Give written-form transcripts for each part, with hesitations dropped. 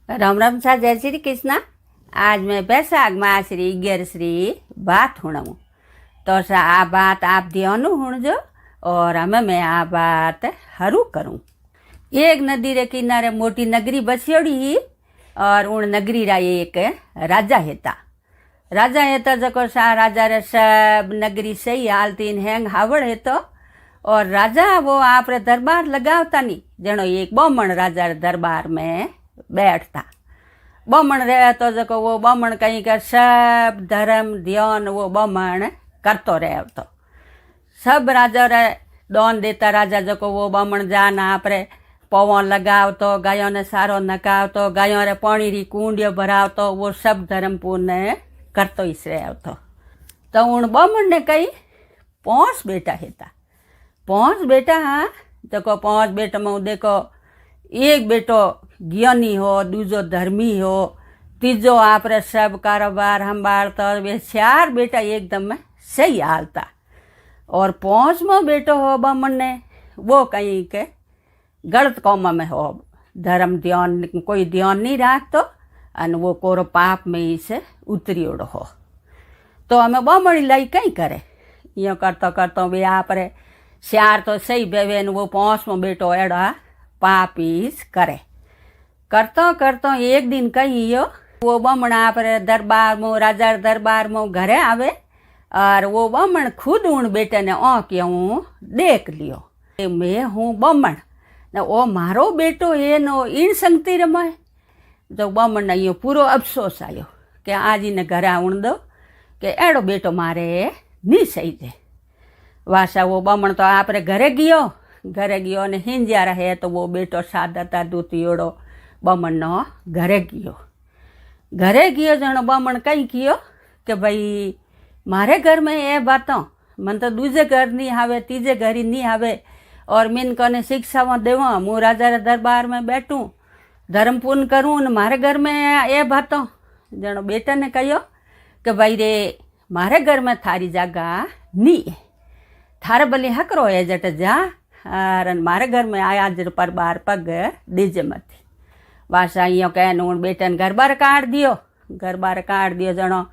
राम राम सा जय श्री कृष्णा। आज मैं बैसाख मासरी 11 बात हुणूं तो सा आ बात आप ध्यान हुणजो और हमें मैं आ बात हरू करूँ। एक नदी रे किनारे मोटी नगरी बसियोड़ी ही और उन नगरी रा एक राजा हेता जको सा राजा रे सब नगरी सही हालतीन हैंग हावड़ हेतो और राजा वो आप रे दरबार लगावता नहीं जनो एक बमण राजा रे दरबार में बैठता। बमण रहे तो जको वो बमण कहीं का सब धर्म ध्यान वो बमण करतो रहे तो सब राजा रे दोन देता। राजा जको वो बमण जान आपरे पवन लगावतो, गायों ने सारो नकावतो, गायों रे पानी री कुंडियो भरावतो, वो सब धर्म पुण्य करतो ही रहे तो उन बमण ने कही 5 बेटा हेता। 5 बेटा हाँ जको 5 बेटा में देखो एक बेटो ज्ञानी हो, दूजो धर्मी हो, तीजो आपरे सब कारोबार संभालता। वे 4 बेटा एकदम सही हालता और 5वां बेटो हो बमन ने वो कहीं के गलत काम में हो, धर्म ध्यान कोई ध्यान नहीं रखतो और वो कोरो पाप में ही से उतरी उड़ो हो। तो हमें बमणी लाई कहीं करे यो करतो वे आपरे 4 तो सही बेवेन वो 5वां बेटो एड़ा पापीस करे करतो एक दिन कही वो बमण आपरे दरबार में राजा दरबार में घरे आवे और वो बमण खुद उन बेटे ने क्यों देख लियो मैं हूँ बमण ने ओ मारो बेटो एनो इन संगती रमे। जो बमण ने पूरो अफसोस आयो कि आज ने घरे आउण दो कि एड़ो बेटो मारे नहीं सही जे। वासा वो बमण तो आपरे घरे गयो ने हिंज्या रहे तो वो बेटो सादता दूतियोड़ो बमण नो घरे गयो जनो बमण कहीं कियो कि भाई मारे घर में ये बातों मन तो दूजे घर नहीं आवे, तीजे घर ही नहीं आवे और मिन कने शिक्षा देवा मु राजा रे दरबार में बैठूं धर्म पूर्ण करूँ ने मारे घर में ये बातों। जनो बेटा ने कहो कि भाई रे मारे घर में थारी जगह नहीं है, थारे भले हकरो है जट जा और मारे घर में आया जर पर बार पग दीजे मती। वासा यो कहन उन बेटन घर बार काट दियो जनो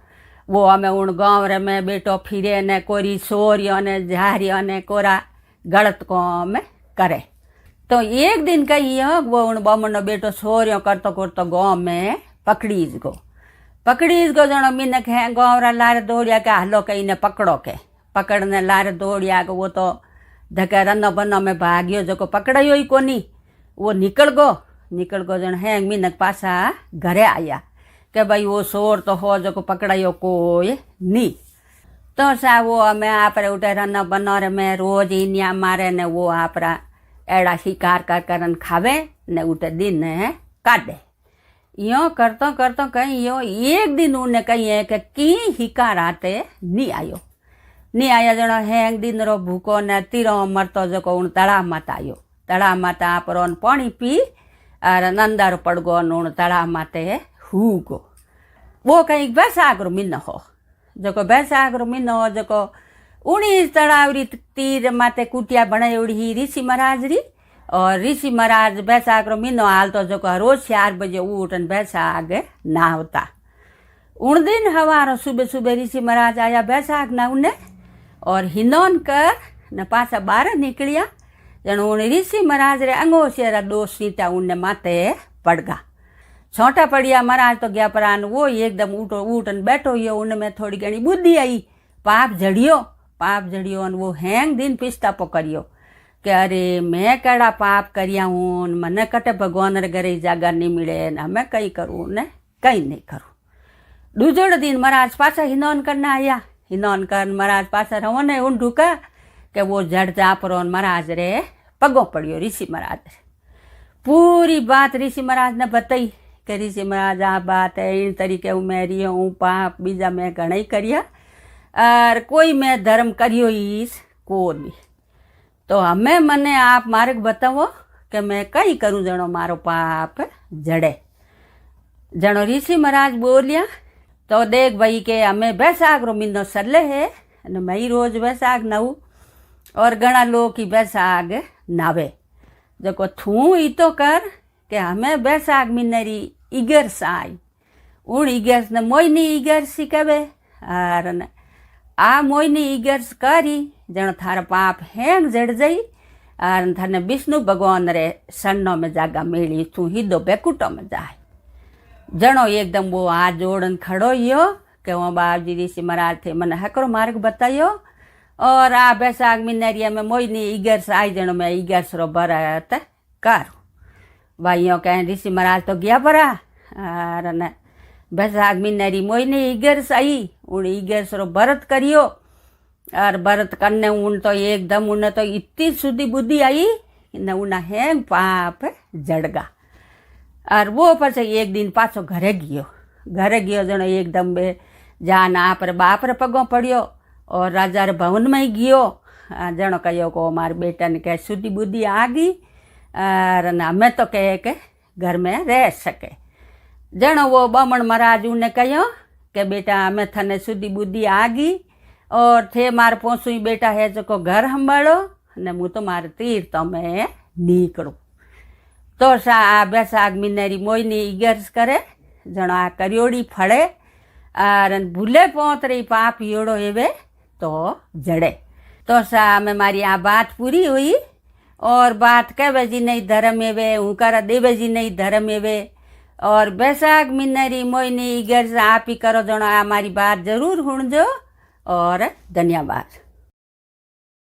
वो हमें उन गाँव रे में बेटो फिरे ने कोरी सोरियो ने झारियो ने कोरा गलत काम करे। तो एक दिन कही वो उन बमण नो बेटो सोरियो करतो गाँव में पकड़ीज गो जनो मिनक है गाँव रा लारे दौड़िया के हलो कहीं ने पकड़ो के पकड़ने लारे दौड़िया के वो तो धके रनो बनो में भाग्यो जो पकड़ायो ही कोनी वो निकल गो जन है मिनक पासा घरे आया कि भाई वो सोर तो हो जो पकड़ायो कोई नहीं। तो सा वो हमें आपरे उठे रनो बनो रे में रोज इनिया मारे ने वो आपरा एड़ा शिकार करन खावे ने उठे दिन काटे। यो करतो कहीं यो एक दिन उन्हें कही है कि की हिकार आते नहीं आया जनो हैंग दिन रो भूको ने तीरो मरतो जो उन तड़ा माता आपरो पानी पी और नंदारो पड़गो उन तड़ा माते हुगो। वो कहीं बैसाख रो मिन हो जो बैसाख रो मिन हो जो 19 तड़ावरी तीर माते कुटिया बनाई ऋषि महाराज री और ऋषि महाराज बैसाख रो मिनो हाल तो जो रोज 4 बजे उठन बैसाख नहावता। उन दिन हवारो सुबह ऋषि महाराज आया बैसाख नहाउने और हिनोन कर न पासा बाहर निकलिया जनो उन ऋषि महाराज रे अंगोशिया दोष सीता उनने माते पड़गा छोटा पड़िया। महाराज तो गया परान वो एकदम उठन बैठो यो उनमें थोड़ी घनी बुद्धि आई। पाप जड़ियो वो हैंग दिन पिस्तापो करियो कि अरे मैं कड़ा पाप करिया हूँ मने कटे भगवान रे घरे जगह नहीं मिले न मैं कहीं करूँ ने कहीं नहीं करूँ। दूजोड़ दिन महाराज पासा हिनोन करना आया। हिनोन कर महाराज पासा रवने उन ढूका कि वो जड़ जापरो महाराज रे पगो पड़ियो ऋषि महाराज रे। पूरी बात ऋषि महाराज ने बताई कि ऋषि महाराज आ बात है इन तरीके मेरी हूँ पाप बीजा मैं घना ही करिया और कोई मैं धर्म करियो ईस को नहीं। तो हमें मने आप मार्ग बतावो कि मैं कई करूँ जनो मारो पाप जड़े। जनो ऋषि महाराज बोलिया तो देख भाई के हमें बैसाख रो महीनो सरले है मैं रोज बैसाख नहूँ और घना लोग की बैसाख नावे जो थू ही तो कर कि हमें बैसाख महीने री ईगर्स आई उन ईगर्स ने मोयनी ईगर्स कहे और आ मोयनी ईगर्स करी जण थारा पाप हेंग जड़ जाई और थाने विष्णु भगवान रे सन्नो में जागा मेली तू हिदो बेकुटो में जाए जणो एकदम वो हाथ जोड़न खड़ो यो कि वो बाबजी ऋषि महाराज थे मैंने हकरो मार्ग बतायो और आ बैसाख मिनेरिया में मोयनी ईगर्स आई जणो मैं ईगर्स रो बरत करूँ भाइयों कहें ऋषि महाराज तो गया परा और न बैसाख मिनेरी मोयनी ईगर्स आई उन ईगर्स रो बरत करियो और बरत करने उन तो एकदम उन्हें तो इतनी सुधी बुद्धि आई न उन्हें हेंग पाप जड़गा और वो पाछो एक दिन पाछो घरे गयो जणो एकदम बे जान आप बाप रे पगों पड़ियो और राजा रे भवन में ही गयो जणो कहो को मारे बेटा ने कहे सुधी बुद्धि आ गई और ना मैं तो कहे के घर में रह सके जणो वो बामण महाराज उन्हें कहो कि बेटा मैं थने सुधी बुद्धि आ गई और थे मार पोसू बेटा है जो को घर संभालो ने मु तो मारे तीर तो मैं निकलू तो सा आ बैसाख मिनेरी मोयनी ईगर्स करे जणो आ करियोड़ी फड़े और भूले पहुंच रही पाप योड़ो एवे तो जड़े तो सा में मारी आ बात पूरी हुई और बात कहे जी नहीं धर्म एवे हूँ कर देवे जी नहीं धर्म एवे और बैसाख मिनेरी मोयनी ईगर्स आप ही करो जणो आ मारी बात जरूर सुनजो और धन्यवाद।